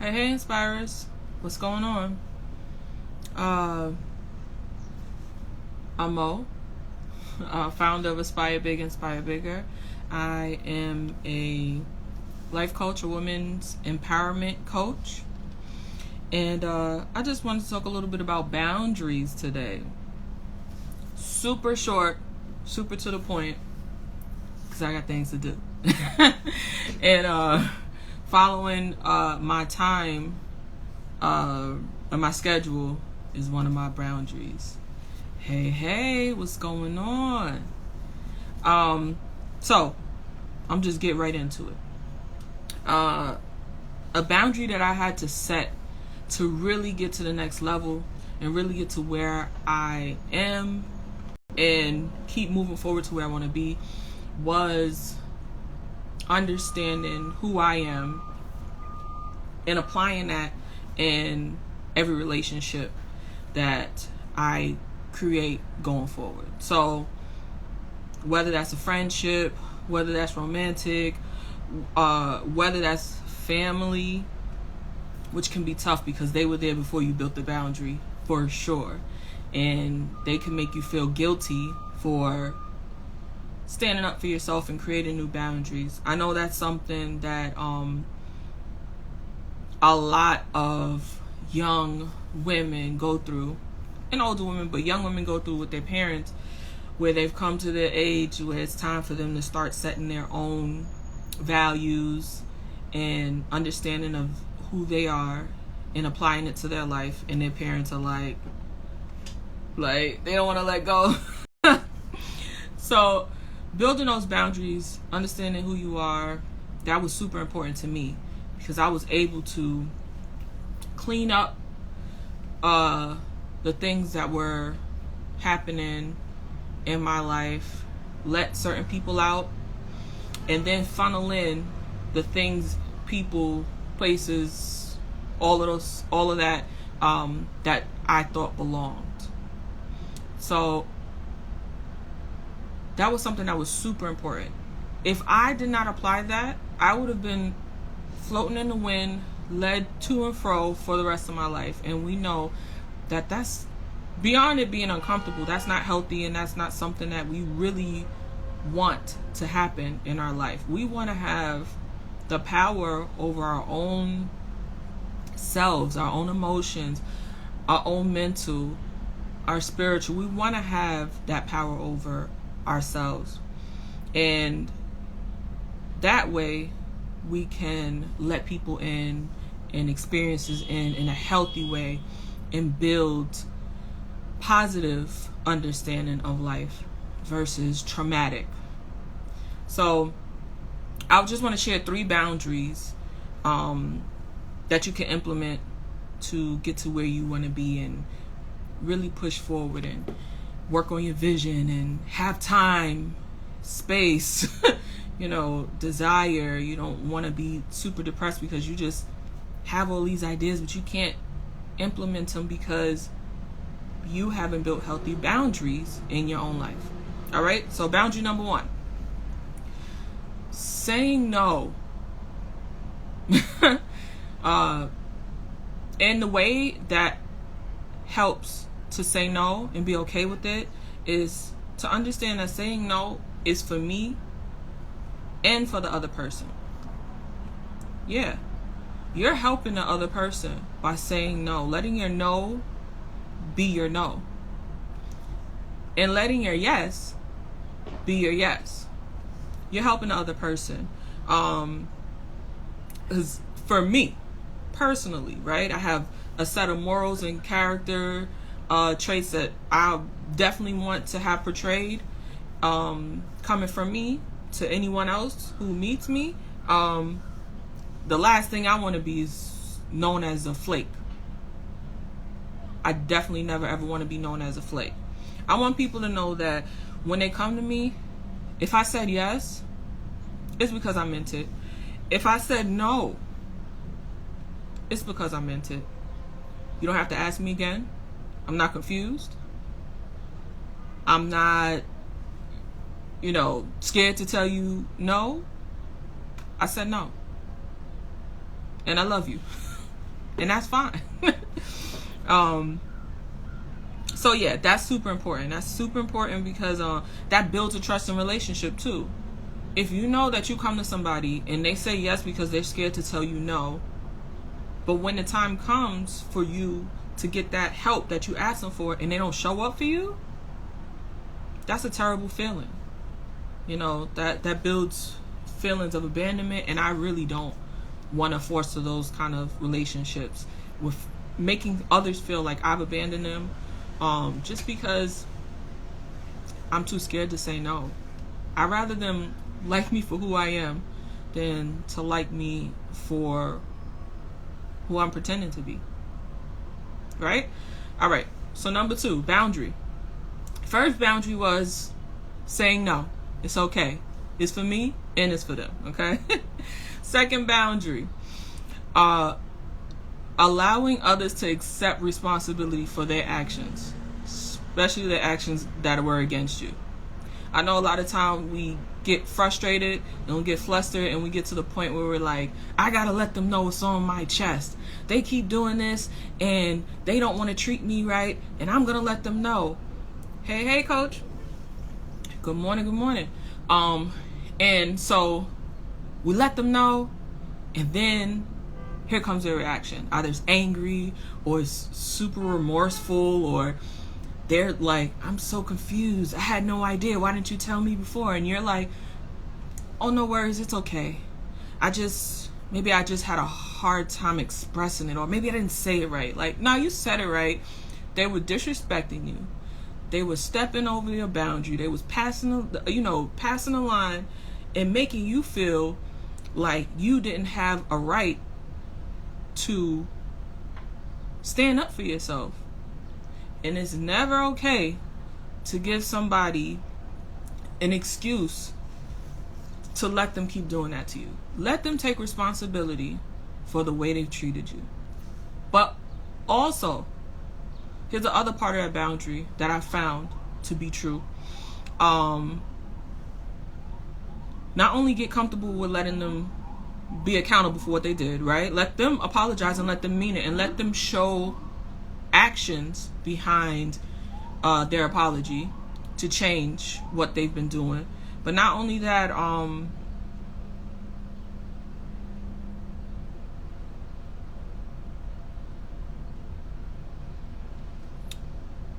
Hey, Inspirers. What's going on? I'm Mo, founder of AspireBigInspireBigger. I am a life coach, a women's empowerment coach. And I just wanted to talk a little bit about boundaries today. Super short, super to the point, because I got things to do. And following my time and my schedule is one of my boundaries. Hey, what's going on? So I'm just get right into it. A boundary that I had to set to really get to the next level and really get to where I am and keep moving forward to where I want to be was understanding who I am and applying that in every relationship that I create going forward. So whether that's a friendship, whether that's romantic, whether that's family, which can be tough because they were there before you built the boundary for sure, and they can make you feel guilty for standing up for yourself and creating new boundaries. I know that's something that a lot of young women go through, and older women, but young women go through with their parents, where they've come to their age where it's time for them to start setting their own values and understanding of who they are and applying it to their life, and their parents are like they don't want to let go. So building those boundaries, understanding who you are, that was super important to me, because I was able to clean up the things that were happening in my life, let certain people out, and then funnel in the things, people, places, all of that that I thought belonged. So that was something that was super important. If I did not apply that, I would have been floating in the wind, led to and fro for the rest of my life. And we know that that's beyond it being uncomfortable. That's not healthy, and that's not something that we really want to happen in our life. We want to have the power over our own selves, our own emotions, our own mental, our spiritual. We want to have that power over ourselves, and that way we can let people in and experiences in a healthy way and build positive understanding of life versus traumatic. So I just want to share 3 boundaries that you can implement to get to where you want to be and really push forward and work on your vision and have time, space, desire. You don't want to be super depressed because you just have all these ideas, but you can't implement them because you haven't built healthy boundaries in your own life. All right? So boundary number 1, saying no. And the way that helps to say no and be okay with it is to understand that saying no is for me and for the other person. Yeah. You're helping the other person by saying no, letting your no be your no, and letting your yes be your yes. You're helping the other person. 'Cause for me personally, right, I have a set of morals and character traits that I definitely want to have portrayed coming from me to anyone else who meets me. The last thing I want to be is known as a flake. I definitely never ever want to be known as a flake. I want people to know that when they come to me, if I said yes, it's because I meant it. If I said no, it's because I meant it. You don't have to ask me again. I'm not confused. I'm not, scared to tell you no. I said no. And I love you. and that's fine. So yeah, that's super important. That's super important because that builds a trust and relationship too. If you know that you come to somebody and they say yes because they're scared to tell you no, but when the time comes for you to get that help that you asked them for and they don't show up for you, that's a terrible feeling. You know, that builds feelings of abandonment, and I really don't want to foster those kind of relationships with making others feel like I've abandoned them just because I'm too scared to say no. I'd rather them like me for who I am than to like me for who I'm pretending to be. Right? All right. So number 2, boundary. First boundary was saying no. It's okay. It's for me and it's for them. Okay? Second boundary. Allowing others to accept responsibility for their actions, especially the actions that were against you. I know a lot of time we get frustrated and we get flustered and we get to the point where we're like, I gotta let them know what's on my chest. They keep doing this and they don't want to treat me right, and I'm gonna let them know. Hey coach, good morning. And so we let them know, and then here comes their reaction. Either it's angry or it's super remorseful, or they're like, I'm so confused. I had no idea. Why didn't you tell me before? And you're like, oh, no worries. It's okay. Maybe I just had a hard time expressing it, or maybe I didn't say it right. Like, no, you said it right. They were disrespecting you. They were stepping over your boundary. They was passing the line and making you feel like you didn't have a right to stand up for yourself. And it's never okay to give somebody an excuse to let them keep doing that to you. Let them take responsibility for the way they've treated you. But also, here's the other part of that boundary that I found to be true. Not only get comfortable with letting them be accountable for what they did, right? Let them apologize and let them mean it, and let them show actions behind their apology to change what they've been doing. But not only that,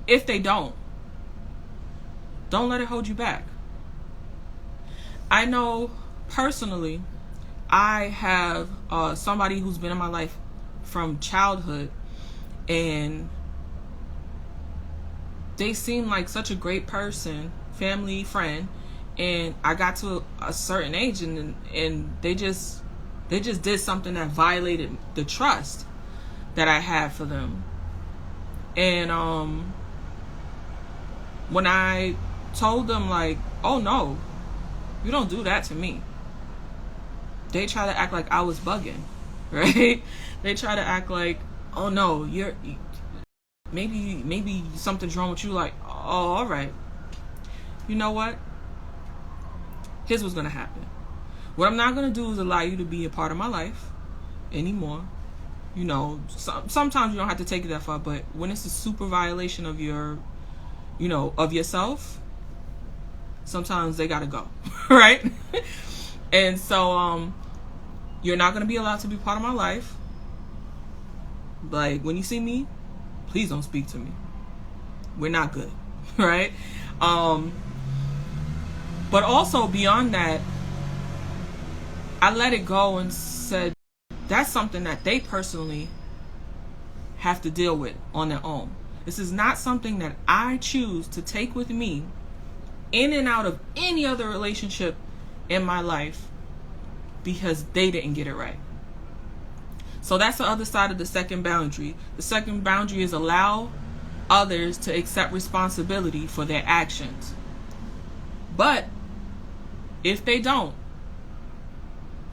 if they don't let it hold you back. I know personally, I have somebody who's been in my life from childhood, and they seem like such a great person, family, friend, and I got to a certain age and they just did something that violated the trust that I had for them. And when I told them, like, oh no, you don't do that to me, they try to act like I was bugging, right? They try to act like, oh no, maybe something's wrong with you. Like, oh, all right. You know what? Here's what's gonna happen. What I'm not gonna do is allow you to be a part of my life anymore. You know, sometimes you don't have to take it that far, but when it's a super violation of your, of yourself, sometimes they gotta go, right? And so, you're not gonna be allowed to be part of my life. Like, when you see me, please don't speak to me. We're not good, right? But also beyond that, I let it go and said, that's something that they personally have to deal with on their own. This is not something that I choose to take with me in and out of any other relationship in my life because they didn't get it right. So that's the other side of the second boundary. The second boundary is allow others to accept responsibility for their actions. But if they don't,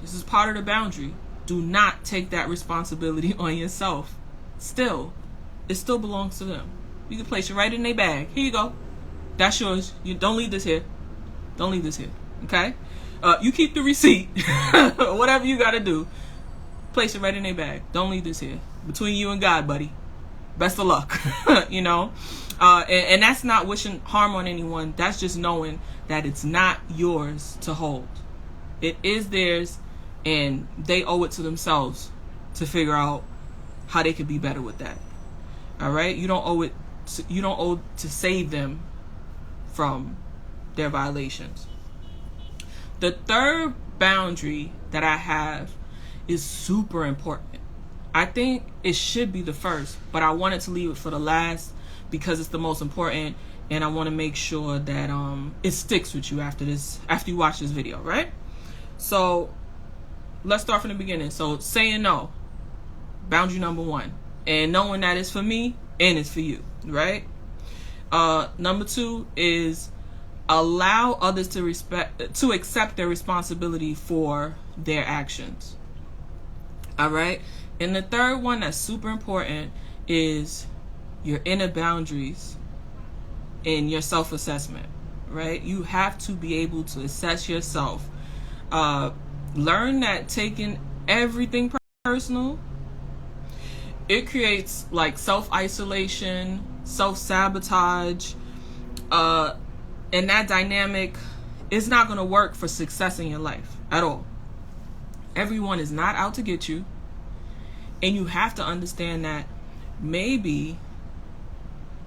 this is part of the boundary. Do not take that responsibility on yourself. It still belongs to them. You can place it right in their bag. Here you go. That's yours. You don't leave this here. Don't leave this here. Okay? You keep the receipt. Whatever you got to do. Place it right in their bag. Don't leave this here. between you and God, buddy. Best of luck. You know, and that's not wishing harm on anyone. That's just knowing that it's not yours to hold. It is theirs, and they owe it to themselves to figure out how they could be better with that. All right, you don't owe to save them from their violations. The third boundary that I have is super important. I think it should be the first, but I wanted to leave it for the last because it's the most important, and I want to make sure that it sticks with you after you watch this video, right? So let's start from the beginning. So saying no, boundary number 1, and knowing that it's for me and it's for you, right? Number 2 is allow others to accept their responsibility for their actions. All right. And the third one that's super important is your inner boundaries and your self-assessment, right? You have to be able to assess yourself. Learn that taking everything personal, it creates like self-isolation, self-sabotage, and that dynamic is not going to work for success in your life at all. Everyone is not out to get you. And you have to understand that maybe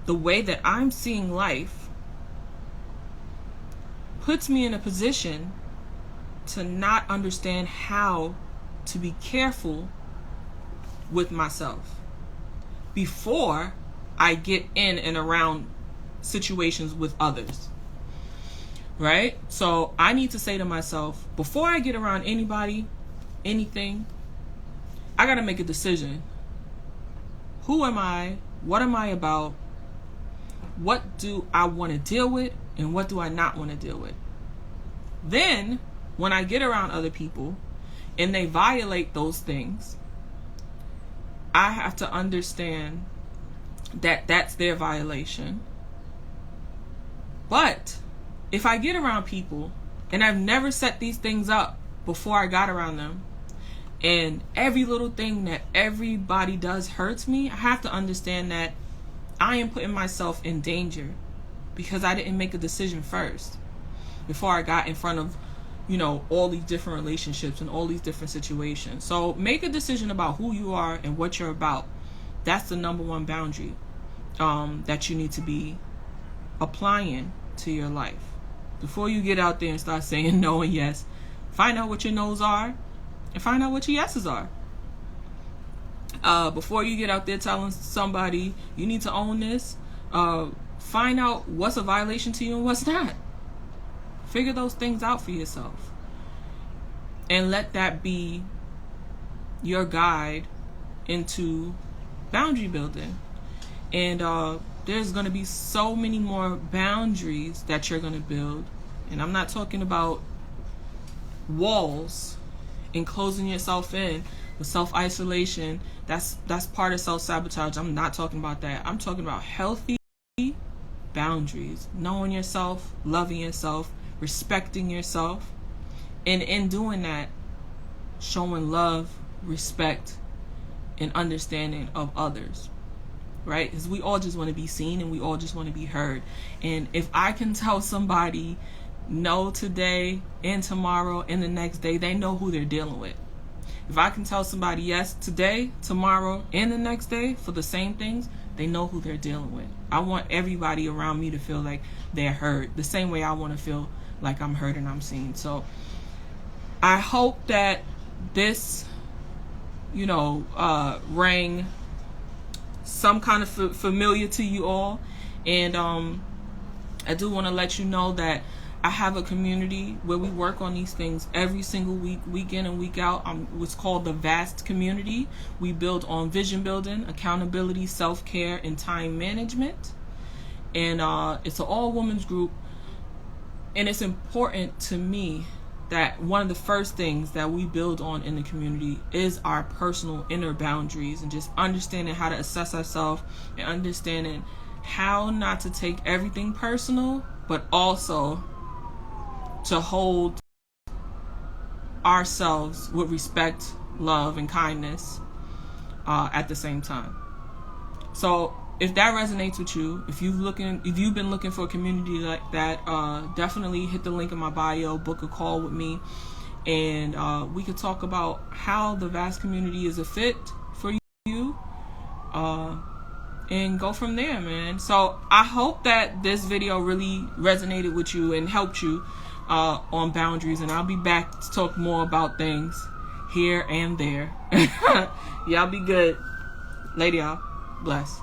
the way that I'm seeing life puts me in a position to not understand how to be careful with myself before I get in and around situations with others. Right? So I need to say to myself, before I get around anybody, anything, I got to make a decision. Who am I? What am I about? What do I want to deal with? And what do I not want to deal with? Then, when I get around other people and they violate those things, I have to understand that that's their violation. But if I get around people and I've never set these things up before I got around them, and every little thing that everybody does hurts me, I have to understand that I am putting myself in danger because I didn't make a decision first before I got in front of, all these different relationships and all these different situations. So make a decision about who you are and what you're about. That's the number 1 boundary that you need to be applying to your life. Before you get out there and start saying no and yes, find out what your no's are and find out what your yeses are. Before you get out there telling somebody you need to own this, find out what's a violation to you and what's not. Figure those things out for yourself. And let that be your guide into boundary building. And there's going to be so many more boundaries that you're going to build. And I'm not talking about walls and closing yourself in with self-isolation. That's part of self-sabotage. I'm not talking about that. I'm talking about healthy boundaries, knowing yourself, loving yourself, respecting yourself, and in doing that, showing love, respect, and understanding of others, right? Because we all just want to be seen and we all just want to be heard. And if I can tell somebody no today and tomorrow and the next day, they know who they're dealing with. If I can tell somebody yes today, tomorrow, and the next day for the same things, they know who they're dealing with. I want everybody around me to feel like they're heard the same way I want to feel like I'm heard and I'm seen. So I hope that this, rang some kind of familiar to you all. And I do want to let you know that I have a community where we work on these things every single week, week in and week out. It's called the VAST community. We build on vision building, accountability, self-care, and time management. And it's an all-women's group. And it's important to me that one of the first things that we build on in the community is our personal inner boundaries and just understanding how to assess ourselves and understanding how not to take everything personal, but also to hold ourselves with respect, love, and kindness, at the same time. So if that resonates with you, if you've been looking for a community like that, definitely hit the link in my bio, book a call with me, and we could talk about how the VAST community is a fit for you, and go from there, man. So I hope that this video really resonated with you and helped you on boundaries, and I'll be back to talk more about things here and there. Y'all be good. Lady, y'all. Bless.